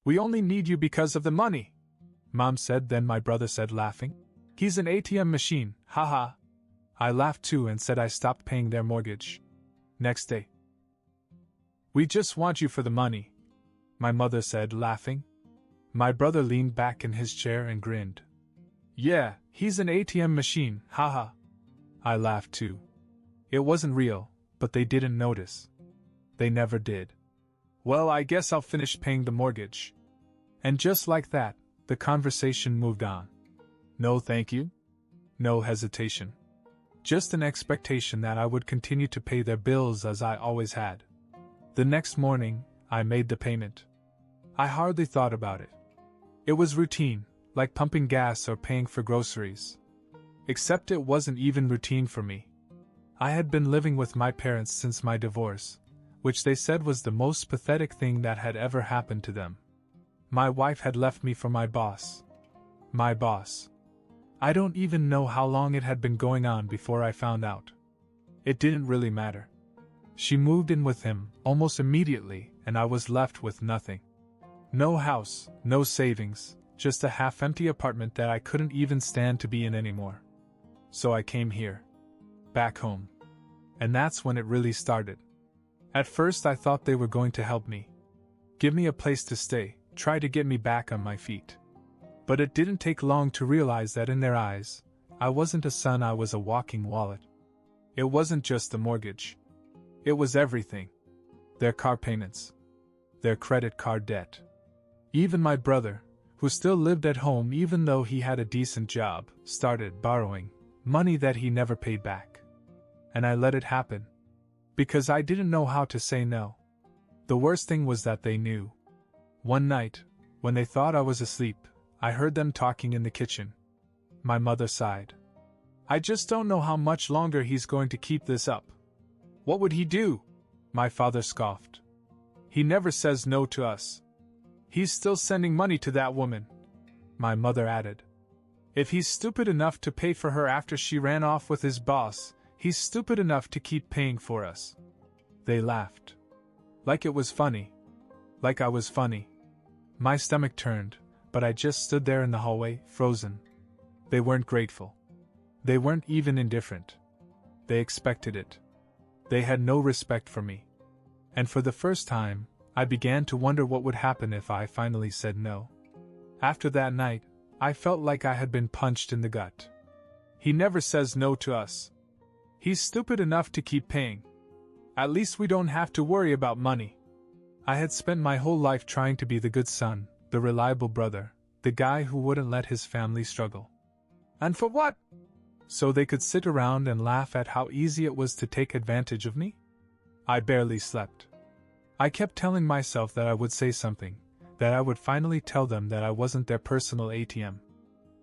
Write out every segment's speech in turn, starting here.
We only need you because of the money, Mom said. Then my brother said, laughing, He's an ATM machine, haha. I laughed too and said I stopped paying their mortgage. Next day. We just want you for the money, my mother said, laughing. My brother leaned back in his chair and grinned. Yeah, he's an ATM machine, haha. I laughed too. It wasn't real, but they didn't notice. They never did. Well, I guess I'll finish paying the mortgage. And just like that, the conversation moved on. No thank you. No hesitation. Just an expectation that I would continue to pay their bills as I always had. The next morning, I made the payment. I hardly thought about it. It was routine, like pumping gas or paying for groceries. Except it wasn't even routine for me. I had been living with my parents since my divorce, which they said was the most pathetic thing that had ever happened to them. My wife had left me for my boss. My boss. I don't even know how long it had been going on before I found out. It didn't really matter. She moved in with him almost immediately, and I was left with nothing. No house, no savings, just a half-empty apartment that I couldn't even stand to be in anymore. So I came here. Back home. And that's when it really started. At first I thought they were going to help me. Give me a place to stay, try to get me back on my feet. But it didn't take long to realize that in their eyes, I wasn't a son, I was a walking wallet. It wasn't just the mortgage. It was everything. Their car payments. Their credit card debt. Even my brother, who still lived at home even though he had a decent job, started borrowing money that he never paid back. And I let it happen. Because I didn't know how to say no. The worst thing was that they knew. One night, when they thought I was asleep, I heard them talking in the kitchen. My mother sighed. I just don't know how much longer he's going to keep this up. What would he do? My father scoffed. He never says no to us. He's still sending money to that woman. My mother added. If he's stupid enough to pay for her after she ran off with his boss, he's stupid enough to keep paying for us. They laughed. Like it was funny. Like I was funny. My stomach turned, but I just stood there in the hallway, frozen. They weren't grateful. They weren't even indifferent. They expected it. They had no respect for me. And for the first time, I began to wonder what would happen if I finally said no. After that night, I felt like I had been punched in the gut. He never says no to us. He's stupid enough to keep paying. At least we don't have to worry about money. I had spent my whole life trying to be the good son, the reliable brother, the guy who wouldn't let his family struggle. And for what? So they could sit around and laugh at how easy it was to take advantage of me? I barely slept. I kept telling myself that I would say something, that I would finally tell them that I wasn't their personal ATM.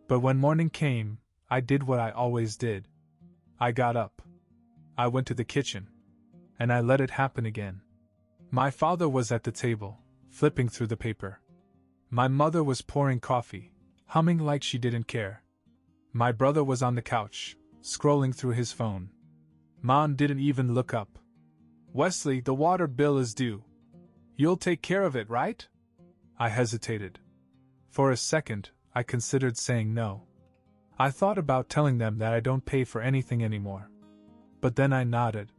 But when morning came, I did what I always did. I got up. I went to the kitchen. And I let it happen again. My father was at the table, flipping through the paper. My mother was pouring coffee, humming like she didn't care. My brother was on the couch, scrolling through his phone. Mom didn't even look up. Wesley, the water bill is due. You'll take care of it, right? I hesitated. For a second, I considered saying no. I thought about telling them that I don't pay for anything anymore. But then I nodded.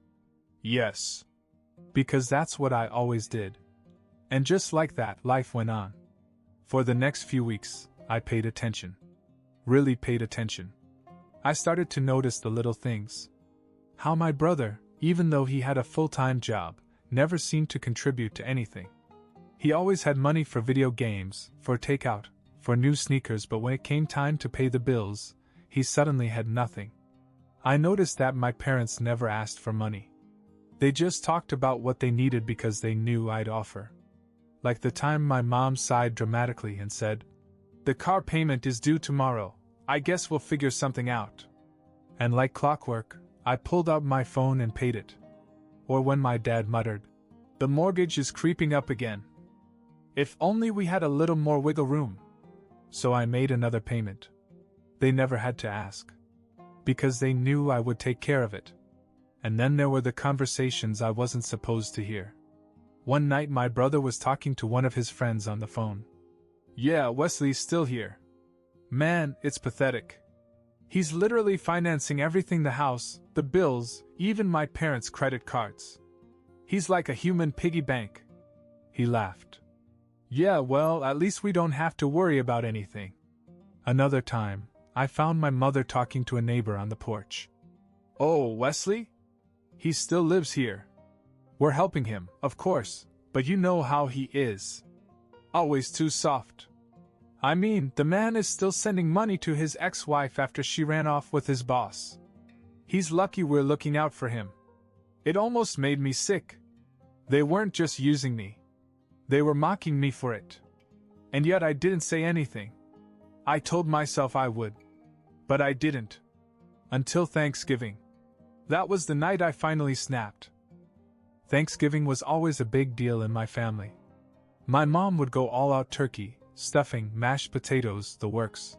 Yes. Because that's what I always did. And just like that, life went on. For the next few weeks, I paid attention. Really paid attention. I started to notice the little things. How my brother, even though he had a full-time job, never seemed to contribute to anything. He always had money for video games, for takeout, for new sneakers, but when it came time to pay the bills, he suddenly had nothing. I noticed that my parents never asked for money. They just talked about what they needed because they knew I'd offer. Like the time my mom sighed dramatically and said, "The car payment is due tomorrow. I guess we'll figure something out." And like clockwork, I pulled out my phone and paid it. Or when my dad muttered, "The mortgage is creeping up again. If only we had a little more wiggle room." So I made another payment. They never had to ask. Because they knew I would take care of it. And then there were the conversations I wasn't supposed to hear. One night my brother was talking to one of his friends on the phone. Yeah, Wesley's still here. Man, it's pathetic. He's literally financing everything, the house, the bills, even my parents' credit cards. He's like a human piggy bank. He laughed. Yeah, well, at least we don't have to worry about anything. Another time, I found my mother talking to a neighbor on the porch. Oh, Wesley? He still lives here. We're helping him, of course, but you know how he is. Always too soft. I mean, the man is still sending money to his ex-wife after she ran off with his boss. He's lucky we're looking out for him. It almost made me sick. They weren't just using me. They were mocking me for it. And yet I didn't say anything. I told myself I would. But I didn't. Until Thanksgiving. That was the night I finally snapped. Thanksgiving was always a big deal in my family. My mom would go all out: turkey, stuffing, mashed potatoes, the works.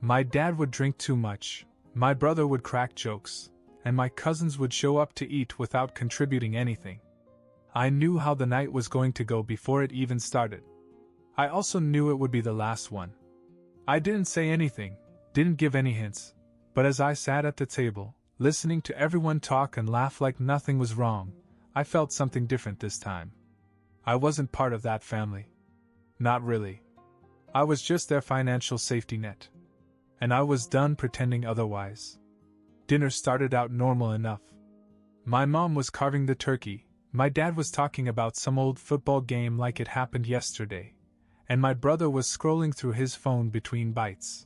My dad would drink too much, my brother would crack jokes, and my cousins would show up to eat without contributing anything. I knew how the night was going to go before it even started. I also knew it would be the last one. I didn't say anything, didn't give any hints, but as I sat at the table, listening to everyone talk and laugh like nothing was wrong, I felt something different this time. I wasn't part of that family. Not really. I was just their financial safety net. And I was done pretending otherwise. Dinner started out normal enough. My mom was carving the turkey, my dad was talking about some old football game like it happened yesterday, and my brother was scrolling through his phone between bites.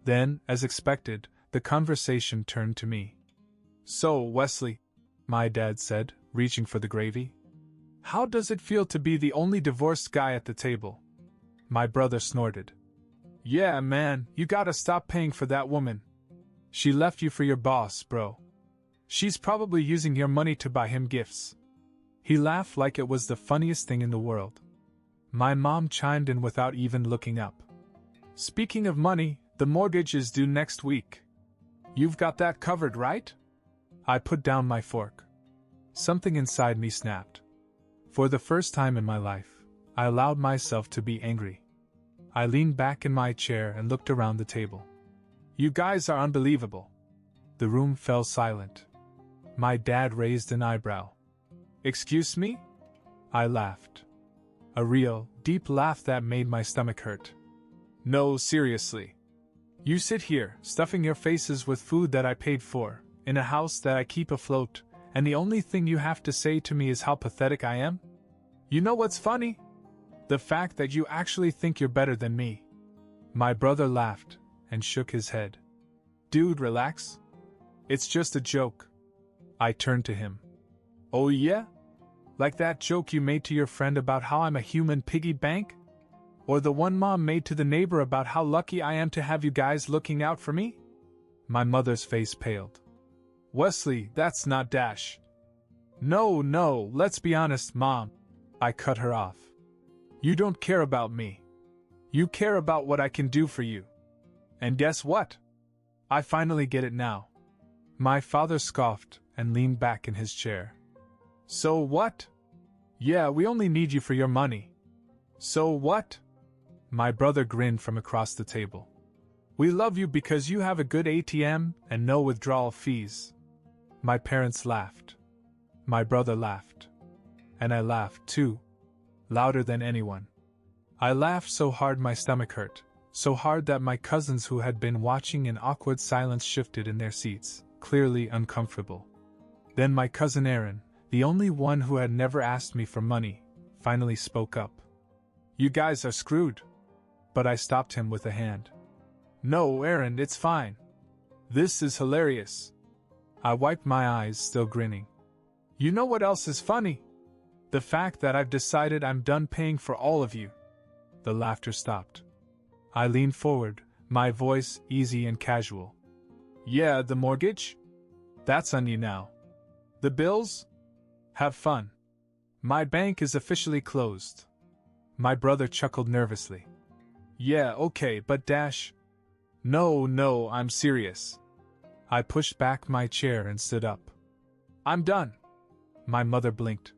Then, as expected, the conversation turned to me. So, Wesley, my dad said, reaching for the gravy. How does it feel to be the only divorced guy at the table? My brother snorted. Yeah, man, you gotta stop paying for that woman. She left you for your boss, bro. She's probably using your money to buy him gifts. He laughed like it was the funniest thing in the world. My mom chimed in without even looking up. Speaking of money, the mortgage is due next week. You've got that covered, right? I put down my fork. Something inside me snapped. For the first time in my life, I allowed myself to be angry. I leaned back in my chair and looked around the table. You guys are unbelievable. The room fell silent. My dad raised an eyebrow. Excuse me? I laughed. A real, deep laugh that made my stomach hurt. No, seriously. You sit here, stuffing your faces with food that I paid for, in a house that I keep afloat, and the only thing you have to say to me is how pathetic I am? You know what's funny? The fact that you actually think you're better than me. My brother laughed and shook his head. Dude, relax. It's just a joke. I turned to him. Oh yeah? Like that joke you made to your friend about how I'm a human piggy bank? Or the one Mom made to the neighbor about how lucky I am to have you guys looking out for me? My mother's face paled. Wesley, that's not Dash. No, let's be honest, Mom. I cut her off. You don't care about me. You care about what I can do for you. And guess what? I finally get it now. My father scoffed and leaned back in his chair. So what? Yeah, we only need you for your money. So what? My brother grinned from across the table. We love you because you have a good ATM and no withdrawal fees. My parents laughed. My brother laughed. And I laughed too. Louder than anyone. I laughed so hard my stomach hurt, so hard that my cousins who had been watching in awkward silence shifted in their seats, clearly uncomfortable. Then my cousin Aaron, the only one who had never asked me for money, finally spoke up. You guys are screwed. But I stopped him with a hand. No, Aaron, it's fine. This is hilarious. I wiped my eyes, still grinning. You know what else is funny? The fact that I've decided I'm done paying for all of you. The laughter stopped. I leaned forward, my voice easy and casual. Yeah, the mortgage? That's on you now. The bills? Have fun. My bank is officially closed. My brother chuckled nervously. Yeah, okay, but Dash... No, I'm serious. I pushed back my chair and stood up. I'm done. My mother blinked.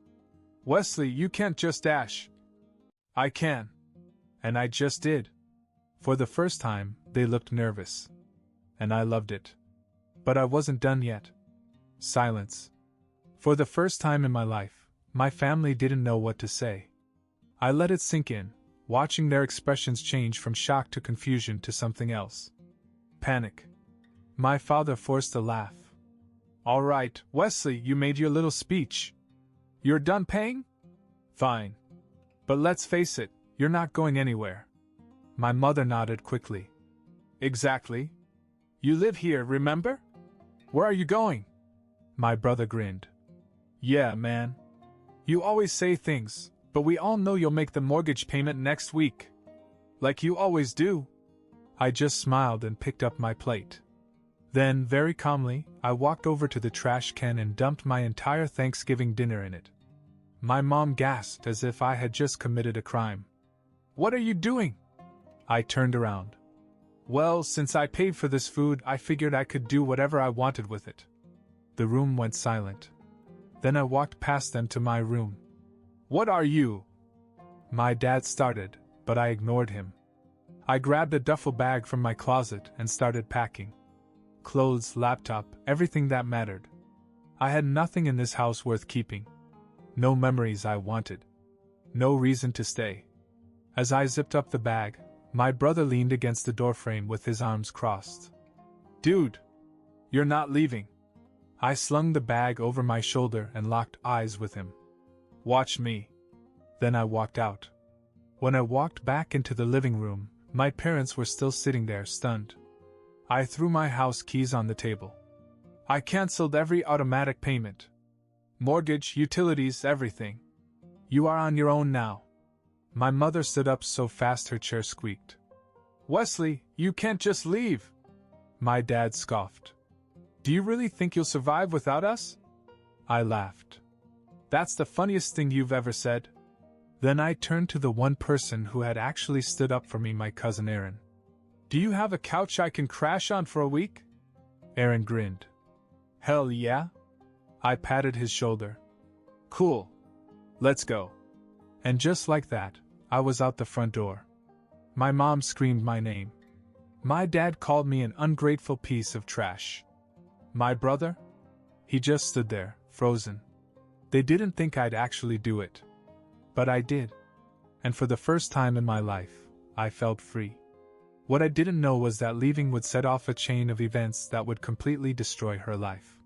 Wesley, you can't just dash. I can. And I just did. For the first time, they looked nervous. And I loved it. But I wasn't done yet. Silence. For the first time in my life, my family didn't know what to say. I let it sink in, watching their expressions change from shock to confusion to something else. Panic. My father forced a laugh. All right, Wesley, you made your little speech. You're done paying? Fine. But let's face it, you're not going anywhere. My mother nodded quickly. Exactly. You live here, remember? Where are you going? My brother grinned. Yeah, man. You always say things, but we all know you'll make the mortgage payment next week. Like you always do. I just smiled and picked up my plate. Then, very calmly, I walked over to the trash can and dumped my entire Thanksgiving dinner in it. My mom gasped as if I had just committed a crime. What are you doing? I turned around. Well, since I paid for this food, I figured I could do whatever I wanted with it. The room went silent. Then I walked past them to my room. What are you? My dad started, but I ignored him. I grabbed a duffel bag from my closet and started packing. Clothes, laptop, everything that mattered. I had nothing in this house worth keeping. No memories I wanted. No reason to stay. As I zipped up the bag, my brother leaned against the doorframe with his arms crossed. Dude! You're not leaving. I slung the bag over my shoulder and locked eyes with him. Watch me. Then I walked out. When I walked back into the living room, my parents were still sitting there stunned. I threw my house keys on the table. I canceled every automatic payment. Mortgage, utilities, everything. You are on your own now. My mother stood up so fast her chair squeaked. Wesley, you can't just leave. My dad scoffed. Do you really think you'll survive without us? I laughed. That's the funniest thing you've ever said. Then I turned to the one person who had actually stood up for me, my cousin Aaron. Do you have a couch I can crash on for a week? Aaron grinned. Hell yeah. I patted his shoulder. Cool. Let's go. And just like that, I was out the front door. My mom screamed my name. My dad called me an ungrateful piece of trash. My brother? He just stood there, frozen. They didn't think I'd actually do it. But I did. And for the first time in my life, I felt free. What I didn't know was that leaving would set off a chain of events that would completely destroy her life.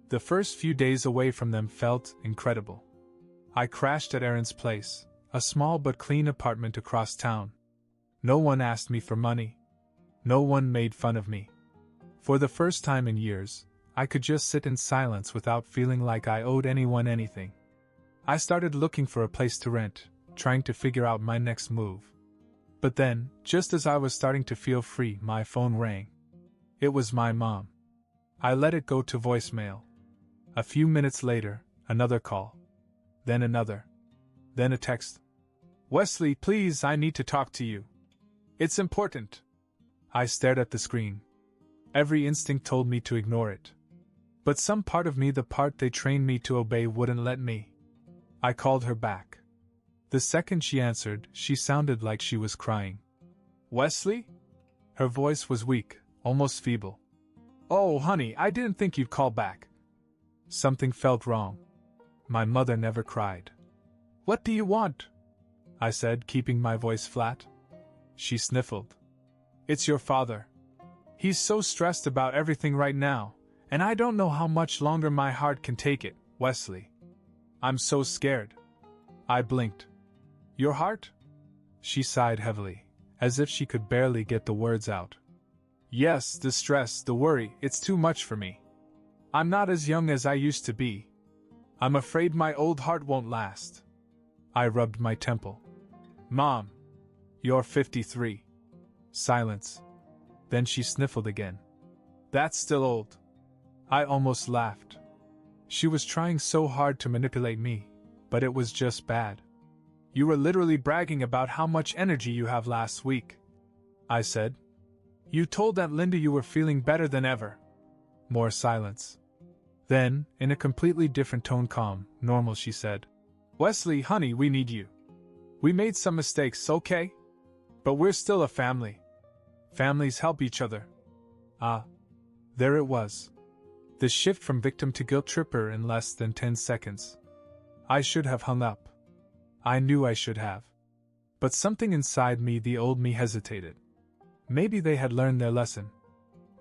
The first few days away from them felt incredible. I crashed at Aaron's place, a small but clean apartment across town. No one asked me for money. No one made fun of me. For the first time in years, I could just sit in silence without feeling like I owed anyone anything. I started looking for a place to rent, trying to figure out my next move. But then, just as I was starting to feel free, my phone rang. It was my mom. I let it go to voicemail. A few minutes later, another call. Then another. Then a text. Wesley, please, I need to talk to you. It's important. I stared at the screen. Every instinct told me to ignore it. But some part of me, the part they trained me to obey, wouldn't let me. I called her back. The second she answered, she sounded like she was crying. Wesley? Her voice was weak, almost feeble. Oh, honey, I didn't think you'd call back. Something felt wrong. My mother never cried. What do you want? I said, keeping my voice flat. She sniffled. It's your father. He's so stressed about everything right now, and I don't know how much longer my heart can take it, Wesley. I'm so scared. I blinked. Your heart? She sighed heavily, as if she could barely get the words out. Yes, the stress, the worry, it's too much for me. I'm not as young as I used to be. I'm afraid my old heart won't last. I rubbed my temple. Mom, you're 53. Silence. Then she sniffled again. That's still old. I almost laughed. She was trying so hard to manipulate me, but it was just bad. You were literally bragging about how much energy you have last week, I said. You told Aunt Linda you were feeling better than ever. More silence. Then, in a completely different tone, calm, normal, she said. Wesley, honey, we need you. We made some mistakes, okay? But we're still a family. Families help each other. Ah. There it was. The shift from victim to guilt tripper in less than 10 seconds. I should have hung up. I knew I should have. But something inside me, the old me, hesitated. Maybe they had learned their lesson.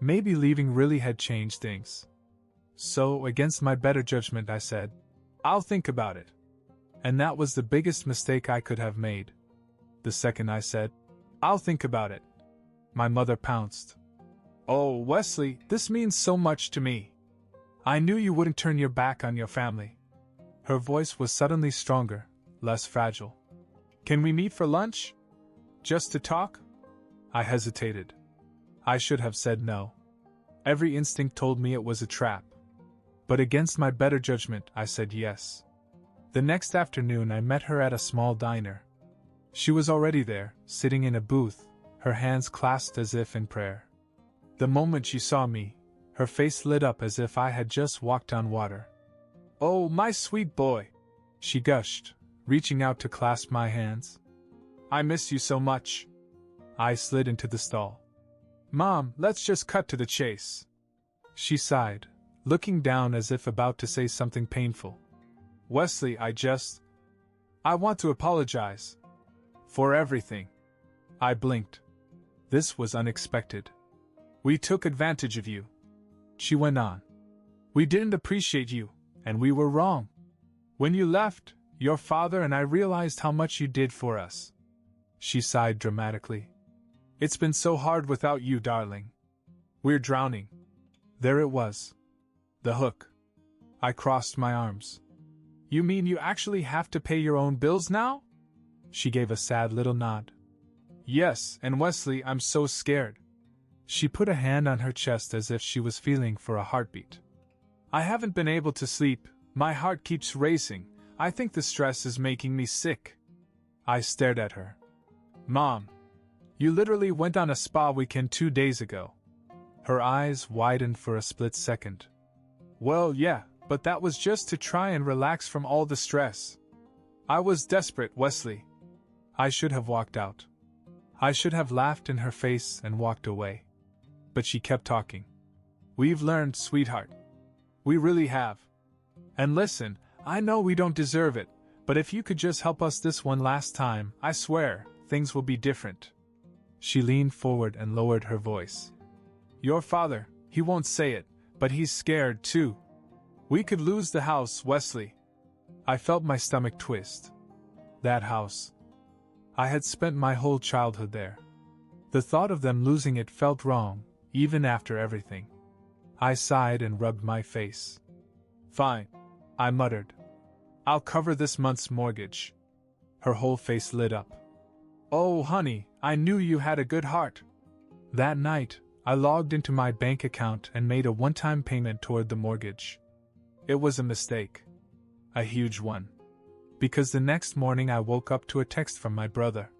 Maybe leaving really had changed things. So, against my better judgment, I said, I'll think about it. And that was the biggest mistake I could have made. The second I said, I'll think about it, my mother pounced. Oh, Wesley, this means so much to me. I knew you wouldn't turn your back on your family. Her voice was suddenly stronger, less fragile. Can we meet for lunch? Just to talk? I hesitated. I should have said no. Every instinct told me it was a trap. But against my better judgment, I said yes. The next afternoon I met her at a small diner. She was already there, sitting in a booth, her hands clasped as if in prayer. The moment she saw me, her face lit up as if I had just walked on water. Oh, my sweet boy, she gushed, reaching out to clasp my hands. I miss you so much. I slid into the stall. Mom, let's just cut to the chase. She sighed, looking down as if about to say something painful. Wesley, I want to apologize. For everything. I blinked. This was unexpected. We took advantage of you. She went on. We didn't appreciate you, and we were wrong. When you left, your father and I realized how much you did for us. She sighed dramatically. It's been so hard without you, darling. We're drowning. There it was. The hook. I crossed my arms. You mean you actually have to pay your own bills now? She gave a sad little nod. Yes, and Wesley, I'm so scared. She put a hand on her chest as if she was feeling for a heartbeat. I haven't been able to sleep, my heart keeps racing, I think the stress is making me sick. I stared at her. Mom, you literally went on a spa weekend 2 days ago. Her eyes widened for a split second. Well, yeah, but that was just to try and relax from all the stress. I was desperate, Wesley. I should have walked out. I should have laughed in her face and walked away. But she kept talking. We've learned, sweetheart. We really have. And listen, I know we don't deserve it, but if you could just help us this one last time, I swear, things will be different. She leaned forward and lowered her voice. Your father, he won't say it, but he's scared too. We could lose the house, Wesley. I felt my stomach twist. That house. I had spent my whole childhood there. The thought of them losing it felt wrong, even after everything. I sighed and rubbed my face. Fine, I muttered. I'll cover this month's mortgage. Her whole face lit up. Oh, honey, I knew you had a good heart. That night, I logged into my bank account and made a one-time payment toward the mortgage. It was a mistake. A huge one. Because the next morning I woke up to a text from my brother.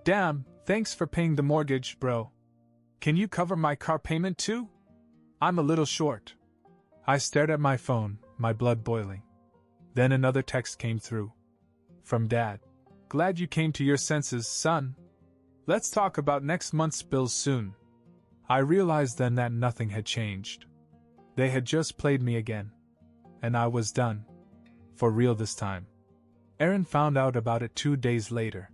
Damn, thanks for paying the mortgage, bro. Can you cover my car payment too? I'm a little short. I stared at my phone, my blood boiling. Then another text came through. From Dad. Glad you came to your senses, son. Let's talk about next month's bills soon. I realized then that nothing had changed. They had just played me again. And I was done. For real this time. Aaron found out about it 2 days later.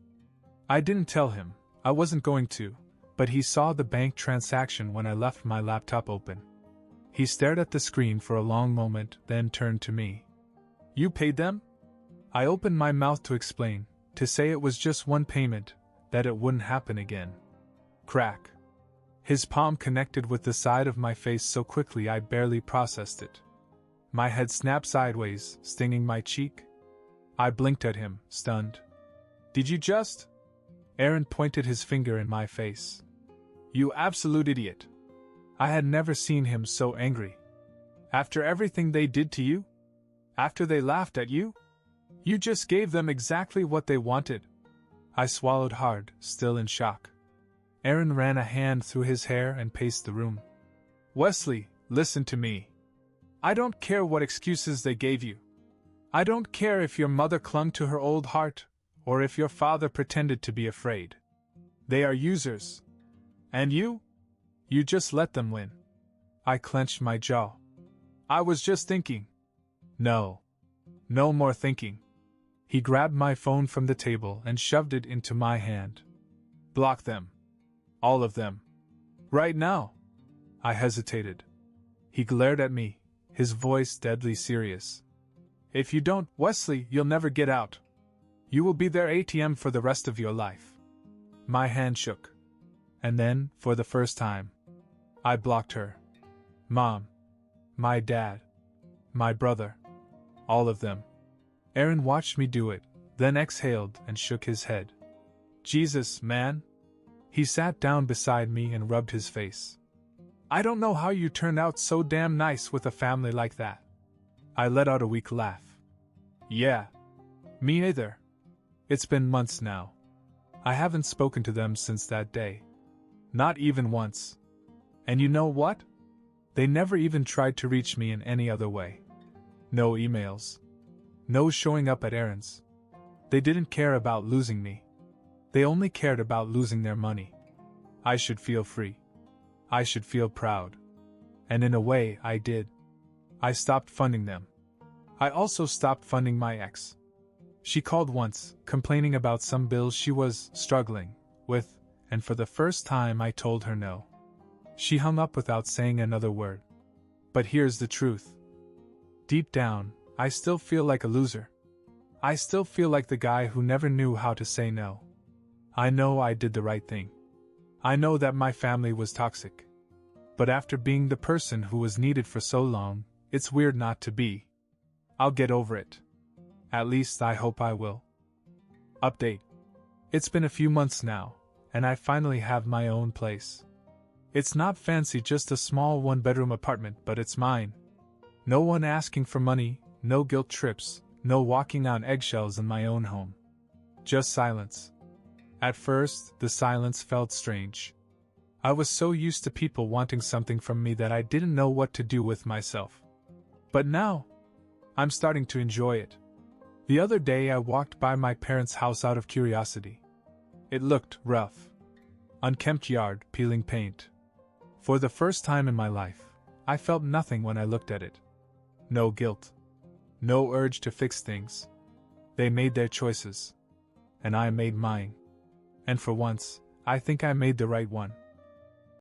I didn't tell him, I wasn't going to, but he saw the bank transaction when I left my laptop open. He stared at the screen for a long moment, then turned to me. You paid them? I opened my mouth to explain, to say it was just one payment, that it wouldn't happen again. Crack. His palm connected with the side of my face so quickly I barely processed it. My head snapped sideways, stinging my cheek. I blinked at him, stunned. Did you just? Aaron pointed his finger in my face. You absolute idiot. I had never seen him so angry. After everything they did to you? After they laughed at you? You just gave them exactly what they wanted. I swallowed hard, still in shock. Aaron ran a hand through his hair and paced the room. Wesley, listen to me. I don't care what excuses they gave you. I don't care if your mother clung to her old heart, or if your father pretended to be afraid. They are users. And you? You just let them win. I clenched my jaw. I was just thinking. No. No more thinking. He grabbed my phone from the table and shoved it into my hand. Block them. All of them. Right now. I hesitated. He glared at me, his voice deadly serious. If you don't, Wesley, you'll never get out. You will be their ATM for the rest of your life. My hand shook. And then, for the first time, I blocked her. Mom. My dad. My brother. All of them. Aaron watched me do it, then exhaled and shook his head. Jesus, man. He sat down beside me and rubbed his face. I don't know how you turned out so damn nice with a family like that. I let out a weak laugh. Yeah. Me either. It's been months now. I haven't spoken to them since that day. Not even once. And you know what? They never even tried to reach me in any other way. No emails. No showing up at errands. They didn't care about losing me. They only cared about losing their money. I should feel free. I should feel proud. And in a way, I did. I stopped funding them. I also stopped funding my ex. She called once, complaining about some bills she was struggling with, and for the first time I told her no. She hung up without saying another word. But here's the truth. Deep down, I still feel like a loser. I still feel like the guy who never knew how to say no. I know I did the right thing. I know that my family was toxic. But after being the person who was needed for so long, it's weird not to be. I'll get over it. At least I hope I will. Update. It's been a few months now, and I finally have my own place. It's not fancy, just a small one-bedroom apartment, but it's mine. No one asking for money, no guilt trips, no walking on eggshells in my own home. Just silence. At first, the silence felt strange. I was so used to people wanting something from me that I didn't know what to do with myself. But now, I'm starting to enjoy it. The other day I walked by my parents' house out of curiosity. It looked rough. Unkempt yard, peeling paint. For the first time in my life, I felt nothing when I looked at it. No guilt. No urge to fix things. They made their choices. And I made mine. And for once, I think I made the right one.